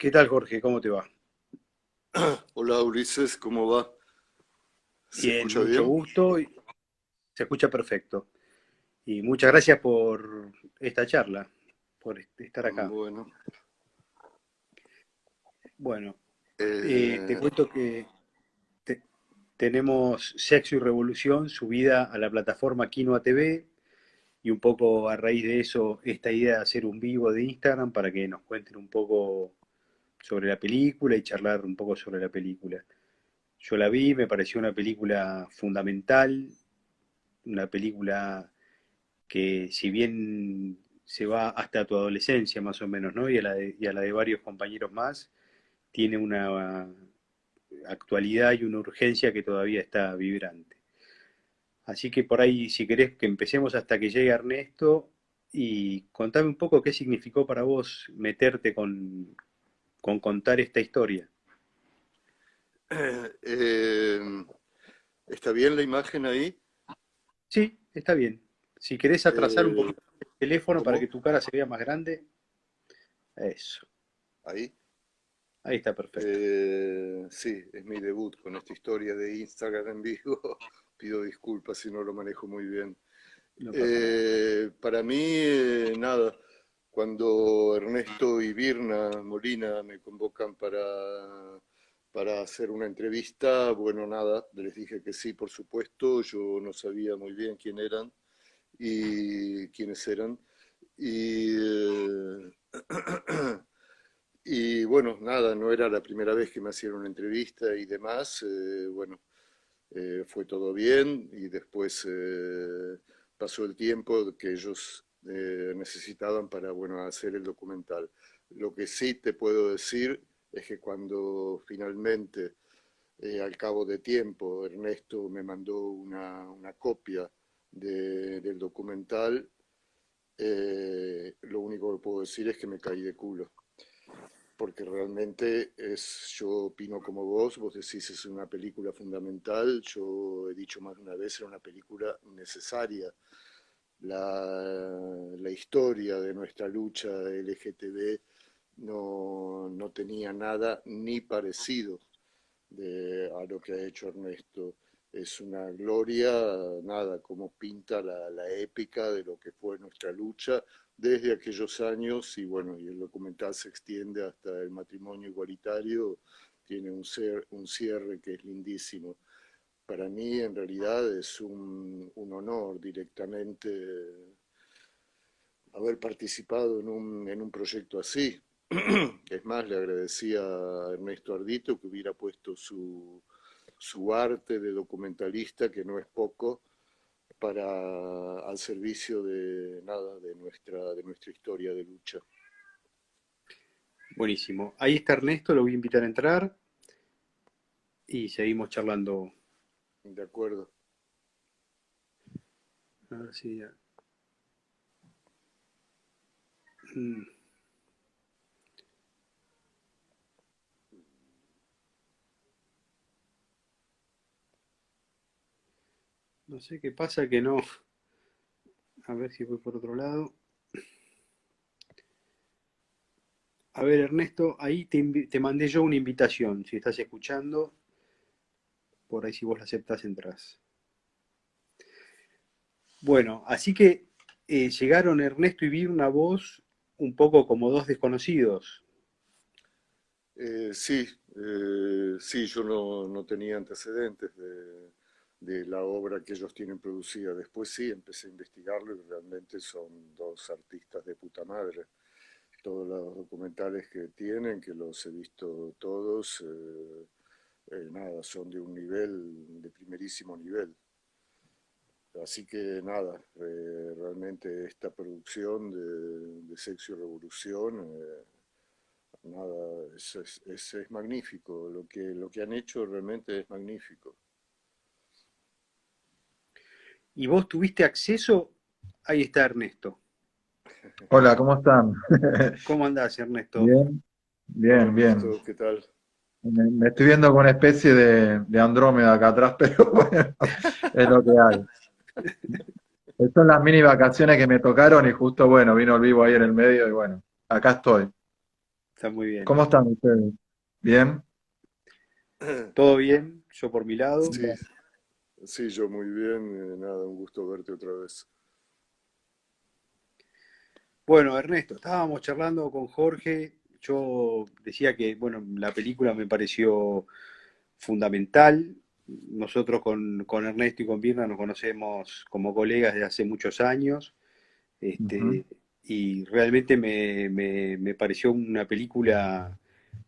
¿Qué tal, Jorge? ¿Cómo te va? Hola Ulises, ¿cómo va? ¿Se Bien, escucha mucho bien? gusto. Se escucha perfecto. Y muchas gracias por esta charla, por estar acá. Bueno, Bueno, te eh, cuento que te- tenemos Sexo y Revolución subida a la plataforma Quinoa TV y un poco a raíz de eso esta idea de hacer un vivo de Instagram para que nos cuenten un poco sobre la película y charlar un poco sobre la película. Yo la vi, me pareció una película fundamental, una película que si bien se va hasta tu adolescencia más o menos, ¿no? Y a la de varios compañeros más, tiene una actualidad y una urgencia que todavía está vibrante. Así que por ahí, si querés que empecemos hasta que llegue Ernesto y contame un poco qué significó para vos meterte con contar esta historia. eh, ¿está bien la imagen ahí? Sí, está bien. Si querés atrasar un Eh, poquito el teléfono para que ¿Cómo? tu cara se vea más grande, eso, Ahí. ahí está perfecto. Sí, es mi debut con esta historia de Instagram en vivo. Pido disculpas si no lo manejo muy bien. No pasa nada. Para mí, nada, cuando Ernesto y Virna Molina me convocan para hacer una entrevista, bueno, nada, les dije que sí, por supuesto, yo no sabía muy bien quién eran y quiénes eran. Y, y bueno, nada, no era la primera vez que me hacían una entrevista y demás. Bueno, fue todo bien y después pasó el tiempo que ellos necesitaban para, bueno, hacer el documental. Lo que sí te puedo decir es que cuando finalmente, al cabo de tiempo, Ernesto me mandó una copia del documental, lo único que puedo decir es que me caí de culo porque realmente es, yo opino como vos decís es una película fundamental, yo he dicho más de una vez, era una película necesaria. La historia de nuestra lucha LGTB no tenía nada ni parecido a lo que ha hecho Ernesto. Es una gloria, nada, como pinta la épica de lo que fue nuestra lucha desde aquellos años y bueno, y el documental se extiende hasta el matrimonio igualitario, tiene un cierre que es lindísimo. Para mí en realidad es un honor directamente haber participado en un proyecto así. Es más, le agradecía a Ernesto Ardito que hubiera puesto su arte de documentalista, que no es poco, al servicio de nada, de nuestra historia de lucha. Buenísimo. Ahí está Ernesto, lo voy a invitar a entrar y seguimos charlando. De acuerdo. A ver si mm, no sé qué pasa que no. A ver si voy por otro lado. A ver, Ernesto, ahí te mandé yo una invitación. Si estás escuchando, por ahí si vos la aceptás, entras. Bueno, así que llegaron Ernesto y vi una voz un poco como dos desconocidos. Sí, sí, yo no tenía antecedentes de la obra que ellos tienen producida. Después sí, empecé a investigarlo y realmente son dos artistas de puta madre. Todos los documentales que tienen, que los he visto todos, nada, son de un nivel, de primerísimo nivel. Así que nada, realmente esta producción de Sexo y Revolución, nada, es magnífico. Lo que han hecho realmente es magnífico. ¿Y vos tuviste acceso? Ahí está Ernesto. Hola, ¿cómo están? ¿Cómo andás, Ernesto? Bien, Hola bien, bien. Ernesto, ¿qué tal? Me estoy viendo con una especie de Andrómeda acá atrás, pero bueno, es lo que hay. Estas son las mini vacaciones que me tocaron y justo, bueno, vino el vivo ahí en el medio y bueno, acá estoy. Está muy bien. ¿Cómo están ustedes? ¿Bien? ¿Todo bien? Yo por mi lado. Sí, sí, yo muy bien. Nada, un gusto verte otra vez. Bueno, Ernesto, estábamos charlando con Jorge. Yo decía que, bueno, la película me pareció fundamental. Nosotros con Ernesto y con Virna nos conocemos como colegas desde hace muchos años. Ujú. Este, y realmente me pareció una película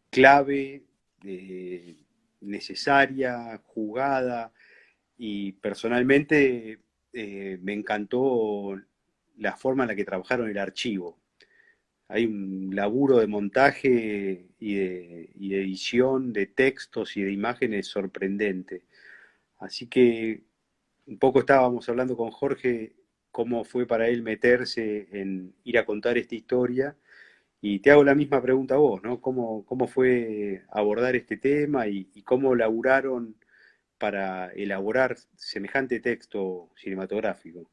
clave, eh, necesaria, jugada, y personalmente me encantó la forma en la que trabajaron el archivo. Hay un laburo de montaje y de edición de textos y de imágenes sorprendente. Así que un poco estábamos hablando con Jorge cómo fue para él meterse en ir a contar esta historia. Y te hago la misma pregunta a vos, ¿no? ¿Cómo fue abordar este tema y cómo laburaron para elaborar semejante texto cinematográfico?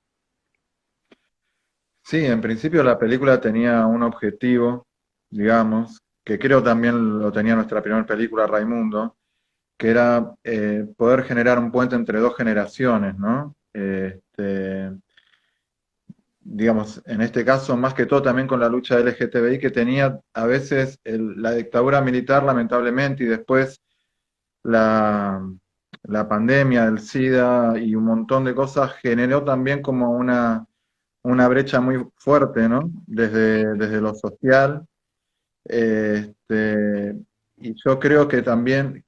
Sí, en principio la película tenía un objetivo, digamos, que creo también lo tenía nuestra primera película, Raimundo, que era poder generar un puente entre dos generaciones, ¿no? Digamos, en este caso, más que todo también con la lucha LGTBI que tenía a veces la dictadura militar, lamentablemente, y después la, la pandemia del SIDA y un montón de cosas generó también como una brecha muy fuerte, ¿no? Desde lo social. Este, y yo creo que también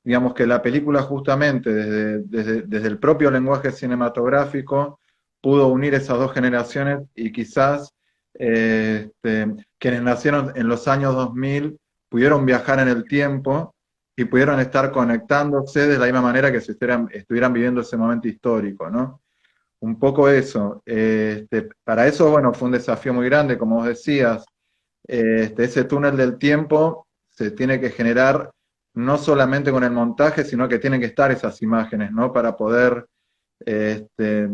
digamos que la película justamente desde el propio lenguaje cinematográfico pudo unir esas dos generaciones y quizás quienes nacieron en los años 2000 pudieron viajar en el tiempo y pudieron estar conectándose de la misma manera que si estuvieran viviendo ese momento histórico, ¿no? Un poco eso. Para eso, bueno, fue un desafío muy grande, como vos decías. Ese túnel del tiempo se tiene que generar no solamente con el montaje, sino que tienen que estar esas imágenes, ¿no? Para poder este,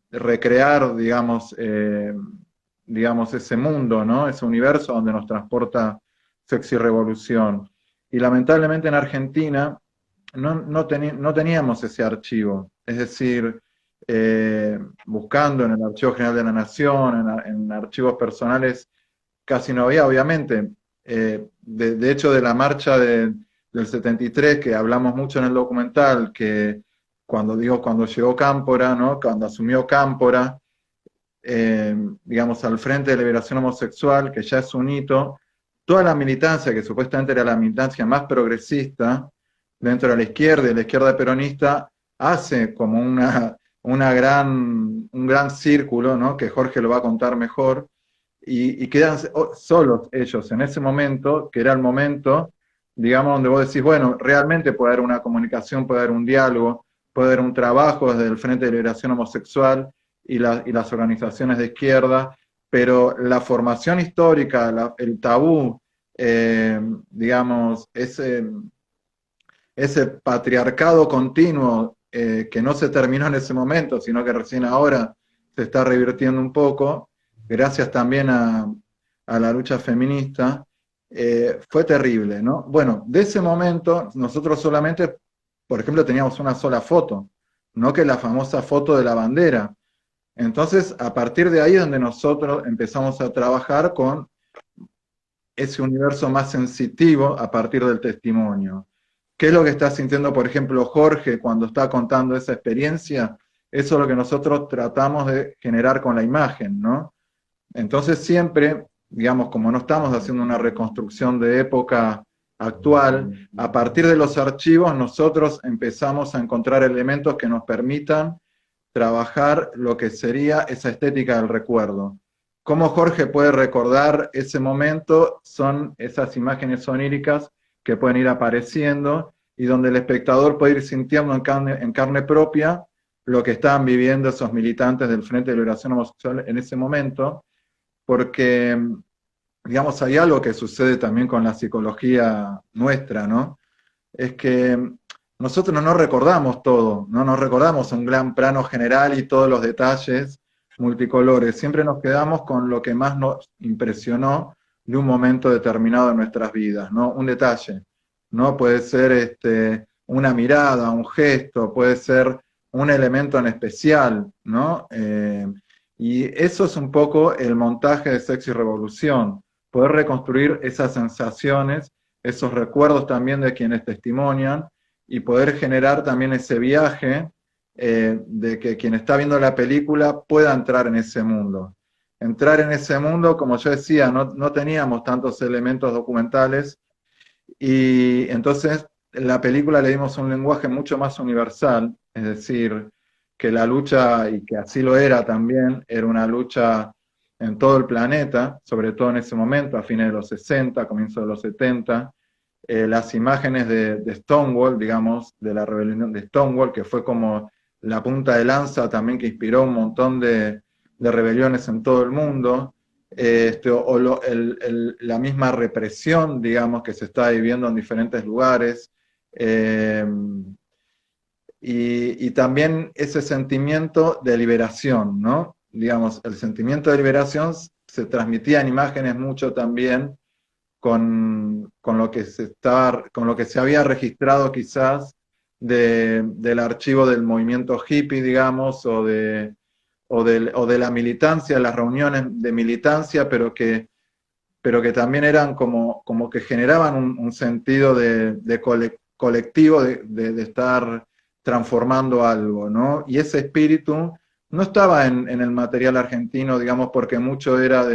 recrear, digamos, ese mundo, ¿no? Ese universo donde nos transporta Sexy Revolución. Y lamentablemente en Argentina no teníamos ese archivo. Es decir, buscando en el Archivo General de la Nación, en archivos personales, casi no había, obviamente. De hecho, de la marcha del 73, que hablamos mucho en el documental, que cuando llegó Cámpora, ¿no? Cuando asumió Cámpora, digamos, al Frente de Liberación Homosexual, que ya es un hito, toda la militancia, que supuestamente era la militancia más progresista dentro de la izquierda peronista, hace como un gran círculo, ¿no? Que Jorge lo va a contar mejor, y quedan solos ellos en ese momento, que era el momento, digamos, donde vos decís, bueno, realmente puede haber una comunicación, puede haber un diálogo, puede haber un trabajo desde el Frente de Liberación Homosexual y las organizaciones de izquierda, pero la formación histórica, el tabú, digamos, ese patriarcado continuo que no se terminó en ese momento, sino que recién ahora se está revirtiendo un poco, gracias también a la lucha feminista, fue terrible, ¿no? Bueno, de ese momento nosotros solamente, por ejemplo, teníamos una sola foto, no que la famosa foto de la bandera. Entonces, a partir de ahí es donde nosotros empezamos a trabajar con ese universo más sensitivo a partir del testimonio. ¿Qué es lo que está sintiendo, por ejemplo, Jorge cuando está contando esa experiencia? Eso es lo que nosotros tratamos de generar con la imagen, ¿no? Entonces siempre, digamos, como no estamos haciendo una reconstrucción de época actual, a partir de los archivos nosotros empezamos a encontrar elementos que nos permitan trabajar lo que sería esa estética del recuerdo. Cómo Jorge puede recordar ese momento son esas imágenes oníricas que pueden ir apareciendo y donde el espectador puede ir sintiendo en carne propia lo que estaban viviendo esos militantes del Frente de Liberación Homosexual en ese momento, porque, digamos, hay algo que sucede también con la psicología nuestra, ¿no? Es que nosotros no nos recordamos todo, no nos recordamos un gran plano general y todos los detalles multicolores, siempre nos quedamos con lo que más nos impresionó, de un momento determinado de nuestras vidas, ¿no? Un detalle, ¿no? Puede ser una mirada, un gesto, puede ser un elemento en especial, ¿no? Y eso es un poco el montaje de Sexo y Revolución, poder reconstruir esas sensaciones, esos recuerdos también de quienes testimonian, y poder generar también ese viaje de que quien está viendo la película pueda entrar en ese mundo. Entrar en ese mundo, como yo decía, no teníamos tantos elementos documentales, y entonces en la película le dimos un lenguaje mucho más universal, es decir, que la lucha, y que así lo era también, era una lucha en todo el planeta, sobre todo en ese momento, a fines de los 60, comienzos de los 70. Las imágenes de Stonewall, digamos, de la rebelión de Stonewall, que fue como la punta de lanza también que inspiró un montón de rebeliones en todo el mundo, la misma represión, digamos, que se está viviendo en diferentes lugares, y también ese sentimiento de liberación, ¿no? Digamos, el sentimiento de liberación se transmitía en imágenes mucho también con lo que con lo que se había registrado quizás del archivo del movimiento hippie, digamos, o de la militancia, las reuniones de militancia, pero que también eran como que generaban un sentido de colectivo, de estar transformando algo, ¿no? Y ese espíritu no estaba en el material argentino, digamos, porque mucho era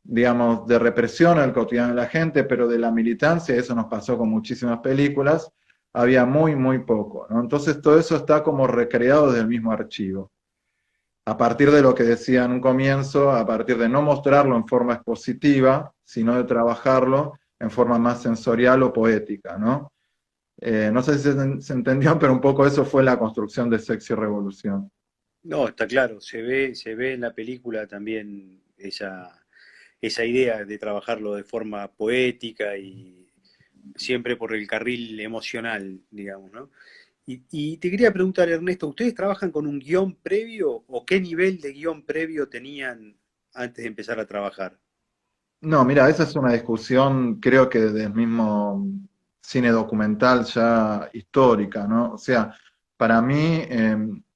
digamos, de represión al cotidiano de la gente, pero de la militancia, eso nos pasó con muchísimas películas, había muy, muy poco, ¿no? Entonces todo eso está como recreado del mismo archivo. A partir de lo que decía en un comienzo, a partir de no mostrarlo en forma expositiva, sino de trabajarlo en forma más sensorial o poética, ¿no? No sé si se entendió, pero un poco eso fue la construcción de Sexo y Revolución. No, está claro, se ve en la película también esa idea de trabajarlo de forma poética y siempre por el carril emocional, digamos, ¿no? Y te quería preguntar, Ernesto, ¿ustedes trabajan con un guión previo o qué nivel de guión previo tenían antes de empezar a trabajar? No, mira, esa es una discusión, creo que del mismo cine documental ya histórica, ¿no? O sea, para mí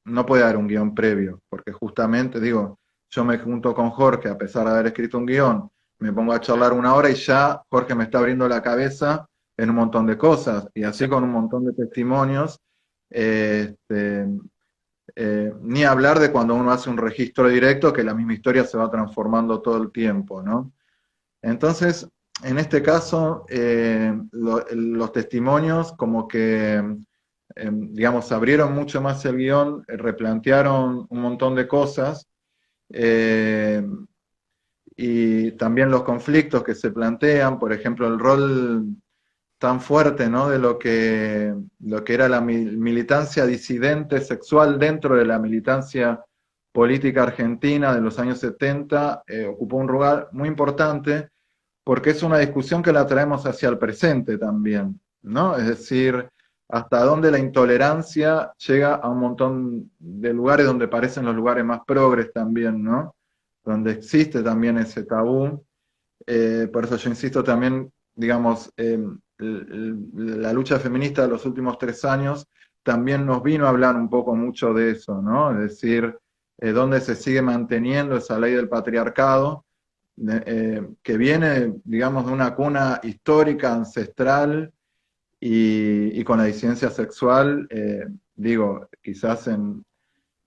no puede haber un guión previo, porque justamente, digo, yo me junto con Jorge, a pesar de haber escrito un guión, me pongo a charlar una hora y ya Jorge me está abriendo la cabeza en un montón de cosas, y así con un montón de testimonios. eh, este, Ni hablar de cuando uno hace un registro directo, que la misma historia se va transformando todo el tiempo, ¿no? Entonces, en este caso, los testimonios como que, digamos, abrieron mucho más el guión, replantearon un montón de cosas, eh, y también los conflictos que se plantean, por ejemplo, el rol tan fuerte, ¿no? De lo que era la militancia disidente sexual dentro de la militancia política argentina de los años 70, ocupó un lugar muy importante, porque es una discusión que la traemos hacia el presente también, ¿no? Es decir, hasta dónde la intolerancia llega a un montón de lugares donde parecen los lugares más progres también, ¿no? Donde existe también ese tabú. Por eso yo insisto también, digamos, la lucha feminista de los últimos 3 años también nos vino a hablar un poco mucho de eso, ¿no? Es decir, dónde se sigue manteniendo esa ley del patriarcado, que viene, digamos, de una cuna histórica, ancestral, y con la disidencia sexual, digo, quizás en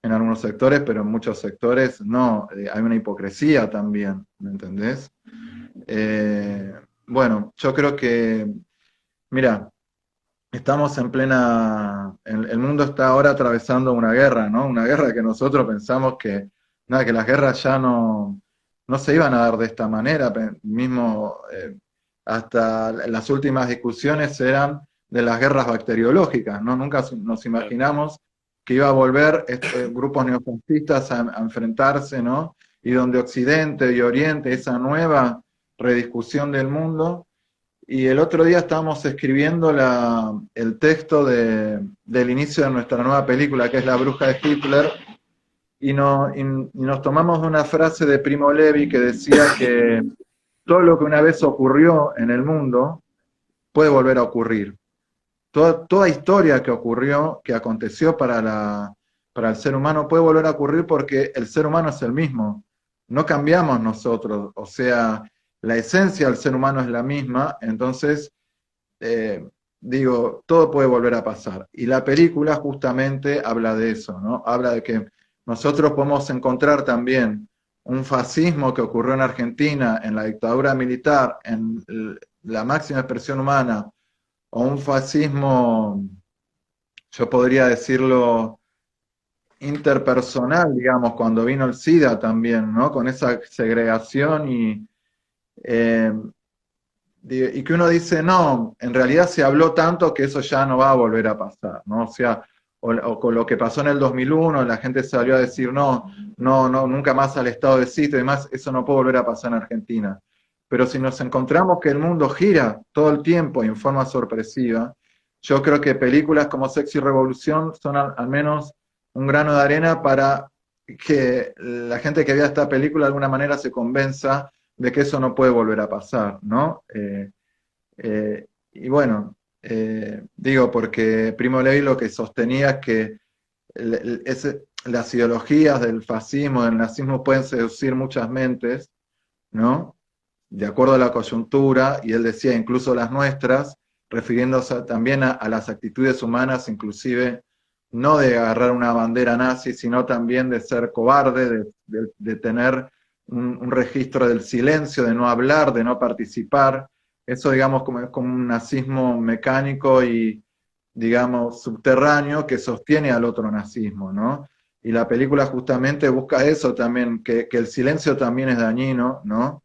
algunos sectores, pero en muchos sectores no, hay una hipocresía también, ¿me entendés? Bueno, yo creo que, mira, estamos en plena, el mundo está ahora atravesando una guerra, ¿no? Una guerra que nosotros pensamos que, nada, que las guerras ya no se iban a dar de esta manera, mismo hasta las últimas discusiones eran de las guerras bacteriológicas, ¿no? Nunca nos imaginamos que iba a volver grupos neofascistas a enfrentarse, ¿no? Y donde Occidente y Oriente, esa nueva rediscusión del mundo. Y el otro día estábamos escribiendo el texto del inicio de nuestra nueva película, que es La Bruja de Hitler, y nos tomamos una frase de Primo Levi que decía todo lo que una vez ocurrió en el mundo puede volver a ocurrir. Toda historia que ocurrió, que aconteció para el ser humano, puede volver a ocurrir porque el ser humano es el mismo. No cambiamos nosotros, o sea, la esencia del ser humano es la misma, entonces, digo, todo puede volver a pasar. Y la película justamente habla de eso, ¿no? Habla de que nosotros podemos encontrar también un fascismo que ocurrió en Argentina, en la dictadura militar, en la máxima expresión humana, o un fascismo, yo podría decirlo, interpersonal, digamos, cuando vino el SIDA también, ¿no? Con esa segregación eh, y que uno dice, no, en realidad se habló tanto que eso ya no va a volver a pasar, ¿no? O sea, o con lo que pasó en el 2001, la gente salió a decir, no, no, no, nunca más al estado de sitio y demás, eso no puede volver a pasar en Argentina. Pero si nos encontramos que el mundo gira todo el tiempo y en forma sorpresiva, yo creo que películas como Sexy Revolución son al menos un grano de arena para que la gente que vea esta película de alguna manera se convenza de que eso no puede volver a pasar, ¿no? Y bueno, digo, porque Primo Levi lo que sostenía es que las ideologías del fascismo, del nazismo pueden seducir muchas mentes, ¿no? De acuerdo a la coyuntura, y él decía incluso las nuestras, refiriéndose también a las actitudes humanas, inclusive no de agarrar una bandera nazi, sino también de ser cobarde, de tener un registro del silencio, de no hablar, de no participar. Eso, digamos, es como un nazismo mecánico y, digamos, subterráneo que sostiene al otro nazismo, ¿no? Y la película justamente busca eso también, que el silencio también es dañino, ¿no?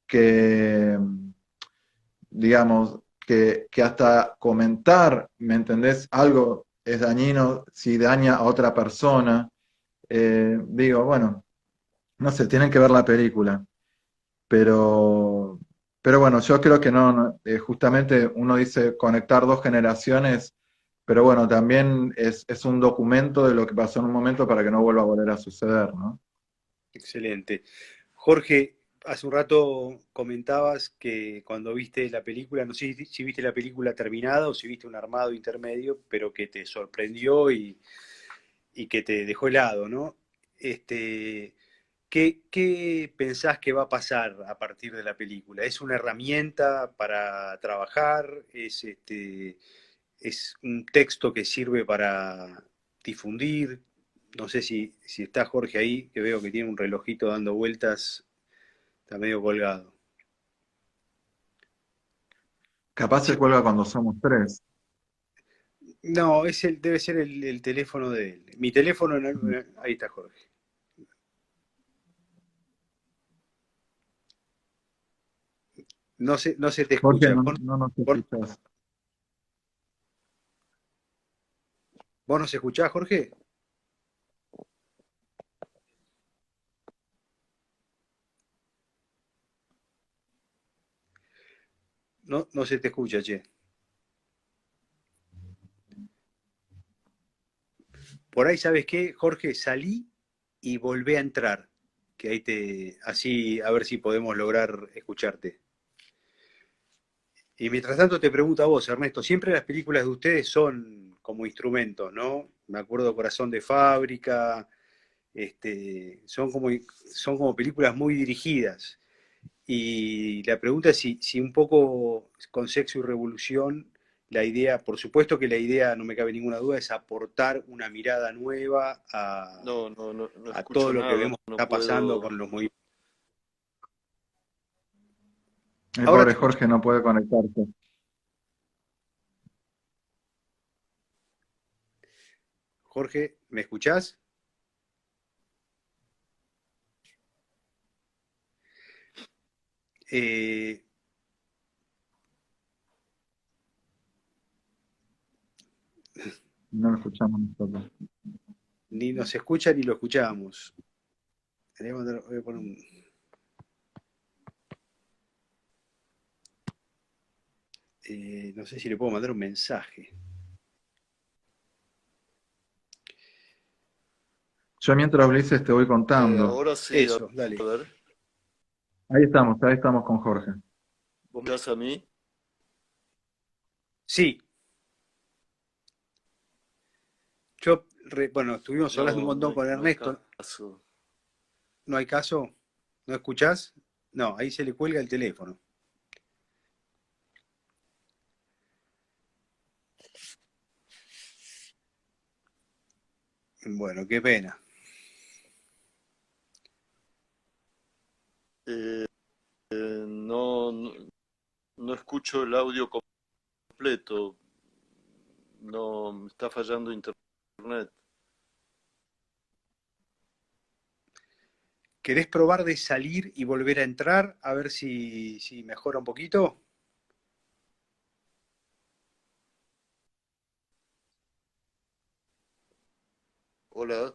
Que, digamos, que hasta comentar, ¿me entendés? Algo es dañino si daña a otra persona. Digo, bueno, no sé, tienen que ver la película, pero, pero bueno, yo creo que justamente uno dice conectar dos generaciones, pero bueno, también es un documento de lo que pasó en un momento para que no vuelva a volver a suceder, ¿no? Excelente. Jorge, hace un rato comentabas que cuando viste la película, no sé si viste la película terminada o si viste un armado intermedio, pero que te sorprendió y que te dejó helado, ¿no? Este, ¿qué pensás que va a pasar a partir de la película? ¿Es una herramienta para trabajar? ¿Es un texto que sirve para difundir? No sé si está Jorge ahí, que veo que tiene un relojito dando vueltas, está medio colgado. Capaz se Sí. cuelga cuando somos tres. No, debe ser el teléfono de él. Mi teléfono, ahí está Jorge. No se te Jorge, escucha. no nos Vos- escuchás. ¿Vos nos escuchás, Jorge? No, no se te escucha, che. Por ahí, ¿sabes qué, Jorge? Salí y volví a entrar. Que ahí así, a ver si podemos lograr escucharte. Y mientras tanto te pregunto a vos, Ernesto, siempre las películas de ustedes son como instrumentos, ¿no? Me acuerdo Corazón de Fábrica, son como películas muy dirigidas. Y la pregunta es si un poco con Sexo y Revolución, la idea, por supuesto que la idea, no me cabe ninguna duda, es aportar una mirada nueva No a todo escucho lo que nada, vemos que no está pasando puedo. con los movimientos. El Ahora te pobre escucho. Jorge no puede conectarse. Jorge, ¿me escuchás? Eh, No lo escuchamos nosotros. Ni nos escucha ni lo escuchamos. Voy a poner no sé si le puedo mandar un mensaje. Yo mientras Ulises te voy contando. Ahora sí, a Eso, dale. ver. ahí estamos con Jorge. ¿Vos me das a mí? Sí, bueno, estuvimos hablando un No, montón con no hay Ernesto. caso. ¿No hay caso? ¿No escuchás? No, ahí se le cuelga el teléfono. Bueno, qué pena. Eh, no, no, no escucho el audio completo. No, me está fallando internet. ¿Querés probar de salir y volver a entrar? A ver si mejora un poquito. Hola.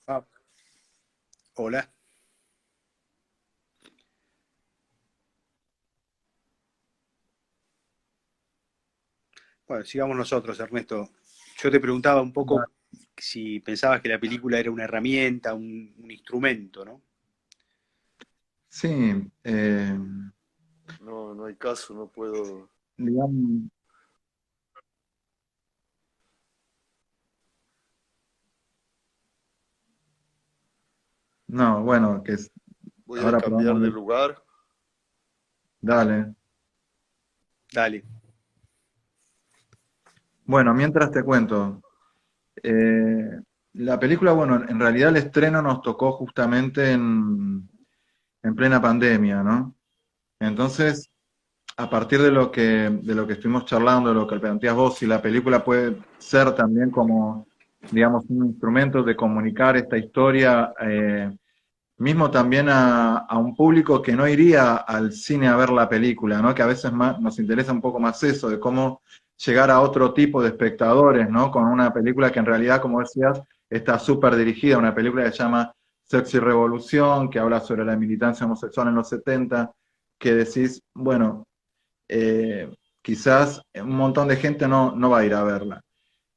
Ah, hola. Bueno, sigamos nosotros, Ernesto. Yo te preguntaba un poco si pensabas que la película era una herramienta, un instrumento, ¿no? Sí, No, no hay caso, no puedo. digamos, no, bueno, Voy a ahora cambiar podemos de ir. lugar. Dale. Dale. Bueno, mientras te cuento, eh, la película, bueno, en realidad el estreno nos tocó justamente en plena pandemia, ¿no? Entonces, a partir de lo que estuvimos charlando, de lo que planteas vos, si la película puede ser también como, digamos, un instrumento de comunicar esta historia, mismo también a un público que no iría al cine a ver la película, ¿no? Que a veces nos interesa un poco más eso, de cómo llegar a otro tipo de espectadores, ¿no? Con una película que en realidad, como decías, está súper dirigida, una película que se llama Sexo y Revolución, que habla sobre la militancia homosexual en los 70, que decís, bueno, quizás un montón de gente no va a ir a verla.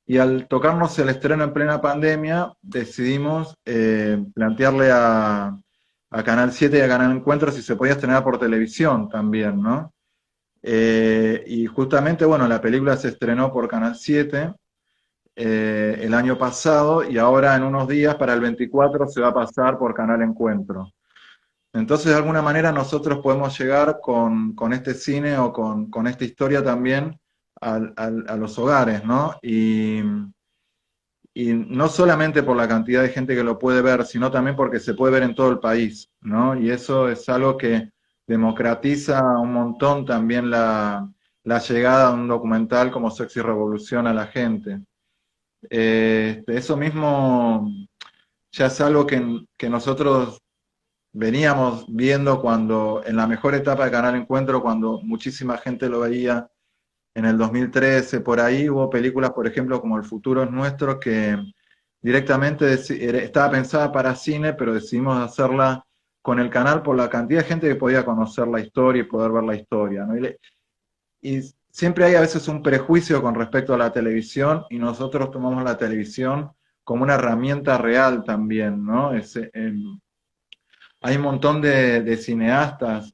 Y al tocarnos el estreno en plena pandemia, decidimos plantearle a Canal 7 y a Canal Encuentro si se podía estrenar por televisión también, ¿no? Y justamente, bueno, la película se estrenó por Canal 7 el año pasado y ahora en unos días, para el 24, se va a pasar por Canal Encuentro. Entonces, de alguna manera, nosotros podemos llegar con este cine o con esta historia también a los hogares, ¿no? Y no solamente por la cantidad de gente que lo puede ver, sino también porque se puede ver en todo el país, ¿no? Y eso es algo que democratiza un montón también la llegada de un documental como Sexy Revolución a la gente. Eso mismo ya es algo que nosotros veníamos viendo cuando, en la mejor etapa de Canal Encuentro, cuando muchísima gente lo veía en el 2013, por ahí hubo películas, por ejemplo, como El futuro es nuestro, que directamente estaba pensada para cine, pero decidimos hacerla con el canal por la cantidad de gente que podía conocer la historia y poder ver la historia, ¿no? Y siempre hay a veces un prejuicio con respecto a la televisión y nosotros tomamos la televisión como una herramienta real también, ¿no? Hay un montón de cineastas,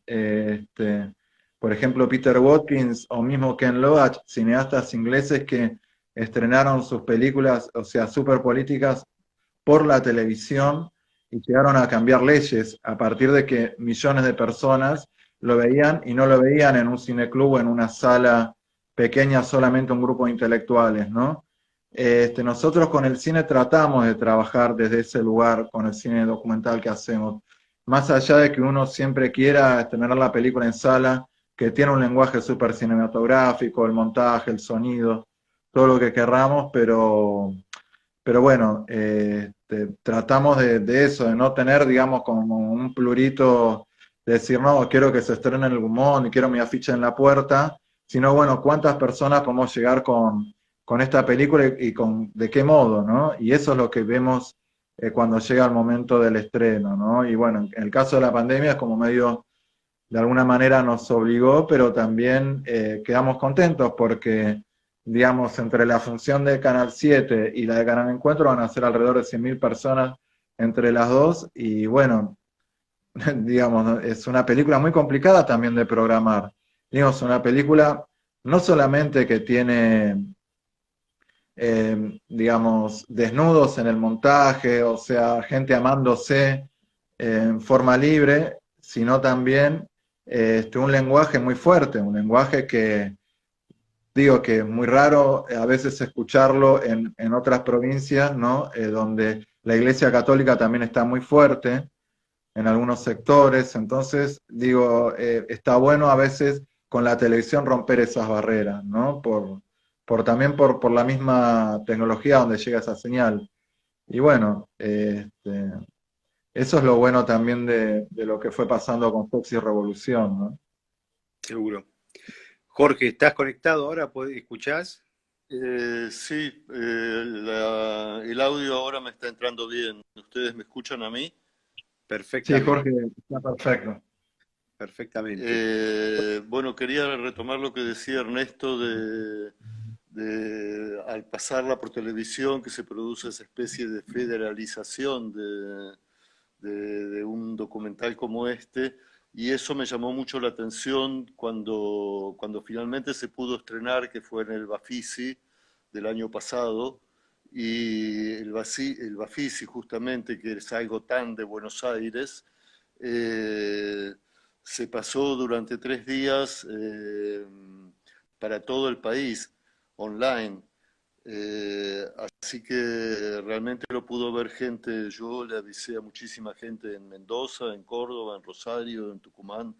por ejemplo Peter Watkins o mismo Ken Loach, cineastas ingleses que estrenaron sus películas, o sea, súper políticas por la televisión y llegaron a cambiar leyes a partir de que millones de personas lo veían y no lo veían en un cineclub o en una sala pequeña solamente un grupo de intelectuales, ¿no? Nosotros con el cine tratamos de trabajar desde ese lugar, con el cine documental que hacemos. Más allá de que uno siempre quiera tener la película en sala, que tiene un lenguaje súper cinematográfico, el montaje, el sonido, todo lo que querramos, pero bueno, tratamos de eso, de no tener, digamos, como un plurito, de decir, no, quiero que se estrene en el Gumón y quiero mi afiche en la puerta, sino, bueno, cuántas personas podemos llegar con esta película y con de qué modo, ¿no? Y eso es lo que vemos cuando llega el momento del estreno, ¿no? Y bueno, en el caso de la pandemia es como medio, de alguna manera nos obligó, pero también quedamos contentos porque digamos, entre la función de Canal 7 y la de Canal Encuentro van a ser alrededor de 100.000 personas entre las dos y bueno, digamos, ¿no? Es una película muy complicada también de programar. Digo, es una película no solamente que tiene, digamos, desnudos en el montaje, o sea, gente amándose en forma libre, sino también un lenguaje muy fuerte, un lenguaje que, digo, que es muy raro a veces escucharlo en otras provincias, ¿no? Donde la Iglesia Católica también está muy fuerte en algunos sectores, entonces, digo, está bueno a veces con la televisión romper esas barreras, ¿no? También por la misma tecnología donde llega esa señal. Y bueno, eso es lo bueno también de lo que fue pasando con Fox y Revolución, ¿no? Seguro. Jorge, ¿estás conectado ahora? ¿Escuchás? Sí, el audio ahora me está entrando bien. ¿Ustedes me escuchan a mí? Sí, Jorge, Perfectamente, está perfecto. perfectamente. Bueno, quería retomar lo que decía Ernesto al pasarla por televisión, que se produce esa especie de federalización de un documental como este, y eso me llamó mucho la atención cuando finalmente se pudo estrenar, que fue en el Bafisi del año pasado, y el Bafisi justamente, que es algo tan de Buenos Aires, eh, se pasó durante 3 días para todo el país, online. Así que realmente lo pudo ver gente, yo le avisé a muchísima gente en Mendoza, en Córdoba, en Rosario, en Tucumán,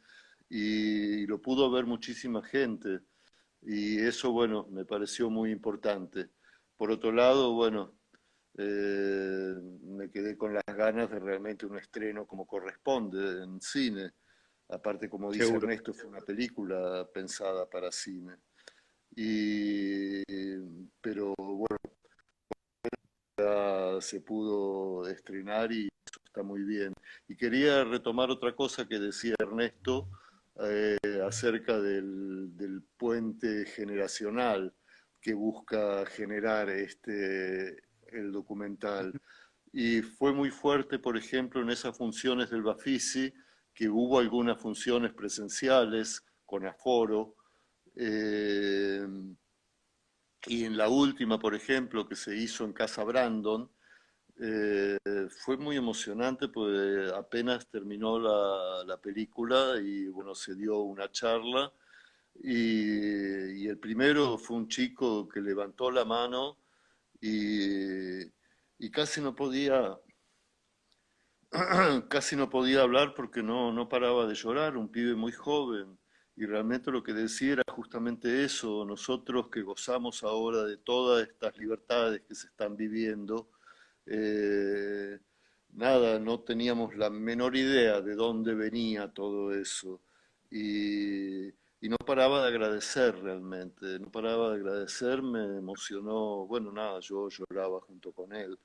y lo pudo ver muchísima gente. Y eso, bueno, me pareció muy importante. Por otro lado, bueno, me quedé con las ganas de realmente un estreno como corresponde en cine. Aparte, como dice Seguro. Ernesto, fue una película pensada para cine. Y, pero bueno, se pudo estrenar y eso está muy bien. Y quería retomar otra cosa que decía Ernesto acerca del puente generacional que busca generar el documental. Y fue muy fuerte, por ejemplo, en esas funciones del Bafisi, que hubo algunas funciones presenciales con aforo. eh, y en la última, por ejemplo, que se hizo en Casa Brandon, eh, fue muy emocionante porque apenas terminó la película y bueno, se dio una charla y el primero fue un chico que levantó la mano y, y casi no podía hablar porque no paraba de llorar, un pibe muy joven. Y realmente lo que decía era justamente eso, nosotros que gozamos ahora de todas estas libertades que se están viviendo, eh, nada, no teníamos la menor idea de dónde venía todo eso. Y no paraba de agradecer realmente, no paraba de agradecer, me emocionó, bueno, nada, yo lloraba junto con él.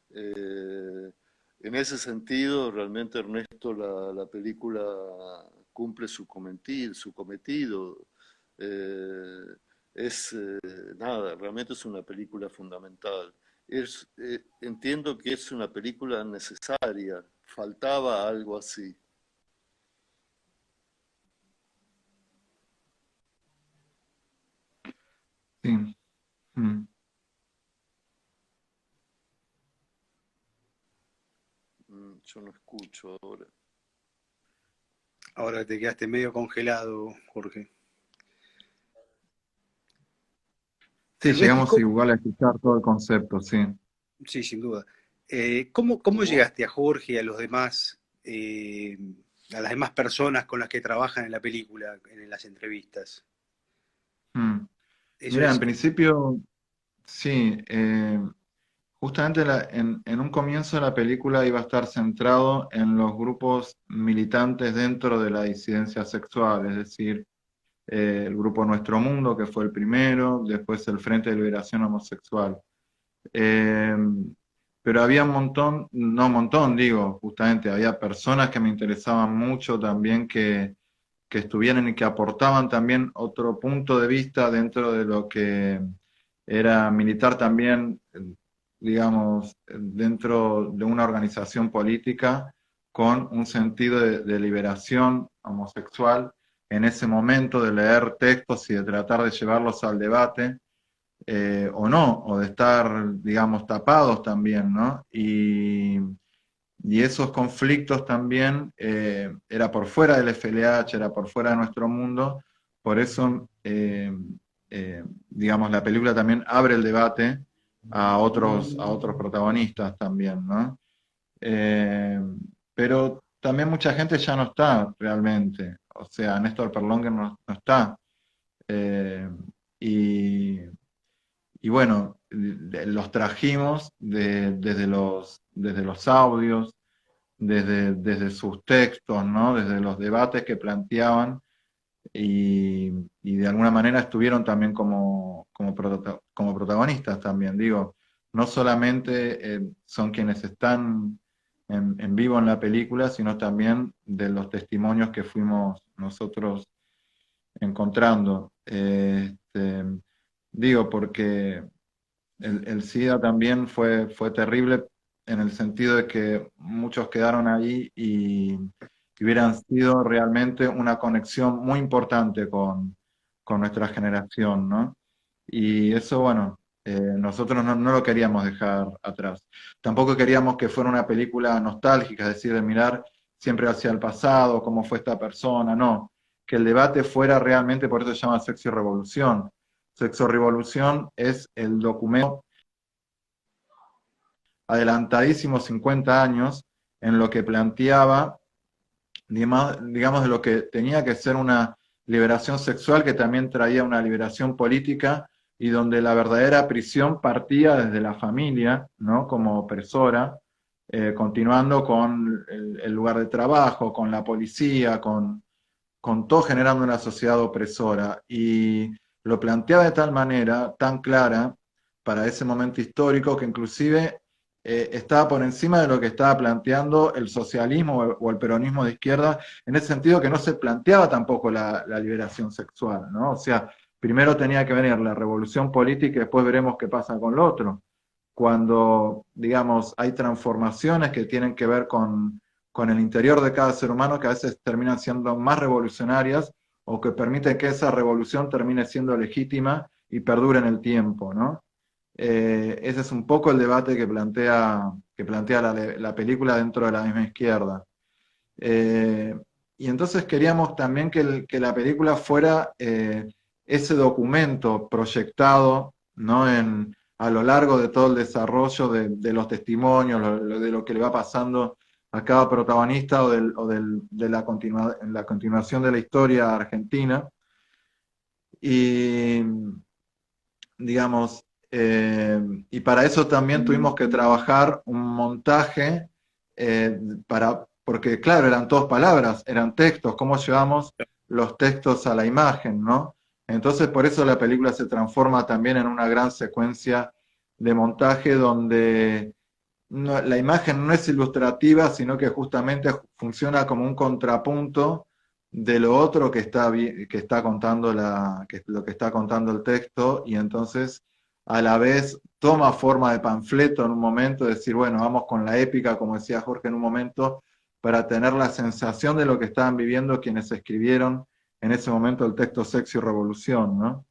Eh, en ese sentido, realmente Ernesto, la película cumple su cometido. Eh, nada, realmente es una película fundamental. Entiendo que es una película necesaria, faltaba algo así. Sí. Mm. Yo no escucho ahora. Ahora te quedaste medio congelado, Jorge. Sí, Ernesto, llegamos igual a escuchar todo el concepto, sí. sí, sin duda. ¿Cómo llegaste a Jorge y a los demás, a las demás personas con las que trabajan en la película, en las entrevistas? Mm. Eso Mira, en es, principio, sí, justamente en un comienzo la película iba a estar centrado en los grupos militantes dentro de la disidencia sexual, es decir, el grupo Nuestro Mundo, que fue el primero, después el Frente de Liberación Homosexual. Eh, pero había un montón, no un montón, digo, justamente, había personas que me interesaban mucho también que estuvieran y que aportaban también otro punto de vista dentro de lo que era militar también, digamos, dentro de una organización política, con un sentido de liberación homosexual en ese momento, de leer textos y de tratar de llevarlos al debate, o no, o de estar, digamos, tapados también, ¿no? Y esos conflictos también era por fuera del FLH, era por fuera de nuestro mundo, por eso, digamos, la película también abre el debate a otros protagonistas también, ¿no? Eh, pero también mucha gente ya no está realmente, o sea, Néstor Perlongue no está. Eh, y, y bueno, los trajimos desde los audios, desde sus textos, ¿no? Desde los debates que planteaban y de alguna manera estuvieron también como protagonistas también, digo, no solamente son quienes están en vivo en la película, sino también de los testimonios que fuimos nosotros encontrando. Digo, porque el SIDA también fue terrible en el sentido de que muchos quedaron ahí y hubieran sido realmente una conexión muy importante con nuestra generación, ¿no? Y eso, bueno, nosotros no lo queríamos dejar atrás. Tampoco queríamos que fuera una película nostálgica, es decir, de mirar siempre hacia el pasado, cómo fue esta persona, no. Que el debate fuera realmente, por eso se llama Sexo y Revolución. Sexo Revolución es el documento adelantadísimos 50 años en lo que planteaba, digamos, de lo que tenía que ser una liberación sexual que también traía una liberación política y donde la verdadera prisión partía desde la familia, ¿no? Como opresora, continuando con el lugar de trabajo, con la policía, con todo generando una sociedad opresora. Y lo planteaba de tal manera, tan clara, para ese momento histórico, que inclusive estaba por encima de lo que estaba planteando el socialismo o el peronismo de izquierda, en ese sentido que no se planteaba tampoco la liberación sexual, ¿no? O sea, primero tenía que venir la revolución política y después veremos qué pasa con lo otro. Cuando, digamos, hay transformaciones que tienen que ver con el interior de cada ser humano que a veces terminan siendo más revolucionarias o que permiten que esa revolución termine siendo legítima y perdure en el tiempo, ¿no? Ese es un poco el debate que plantea la película dentro de la misma izquierda. Y entonces queríamos también que la película fuera ese documento proyectado, ¿no? A lo largo de todo el desarrollo de los testimonios, de lo que le va pasando a cada protagonista de la continuación de la historia argentina. Y digamos, y para eso también tuvimos que trabajar un montaje, porque claro, eran todas palabras, eran textos, cómo llevamos los textos a la imagen, ¿no? Entonces por eso la película se transforma también en una gran secuencia de montaje donde la imagen no es ilustrativa, sino que justamente funciona como un contrapunto de lo otro que está contando lo que está contando el texto, y entonces a la vez toma forma de panfleto en un momento, decir, bueno, vamos con la épica, como decía Jorge en un momento, para tener la sensación de lo que estaban viviendo quienes escribieron en ese momento el texto Sexo y Revolución, ¿no?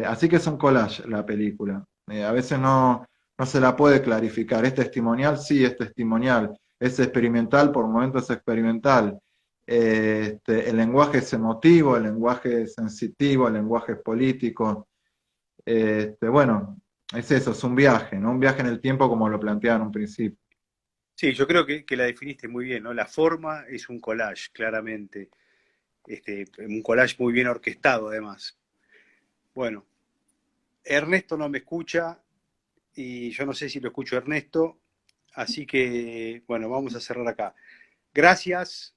Así que es un collage la película. A veces no se la puede clarificar. ¿Es testimonial? Sí, es testimonial. ¿Es experimental? Por momentos es experimental. El lenguaje es emotivo, el lenguaje es sensitivo, el lenguaje es político. Bueno, es eso, es un viaje, ¿no? Un viaje en el tiempo como lo planteaba en un principio. Sí, yo creo que la definiste muy bien, ¿no? La forma es un collage, claramente. Un collage muy bien orquestado, además. Bueno, Ernesto no me escucha y yo no sé si lo escucho a Ernesto, así que, bueno, vamos a cerrar acá. Gracias.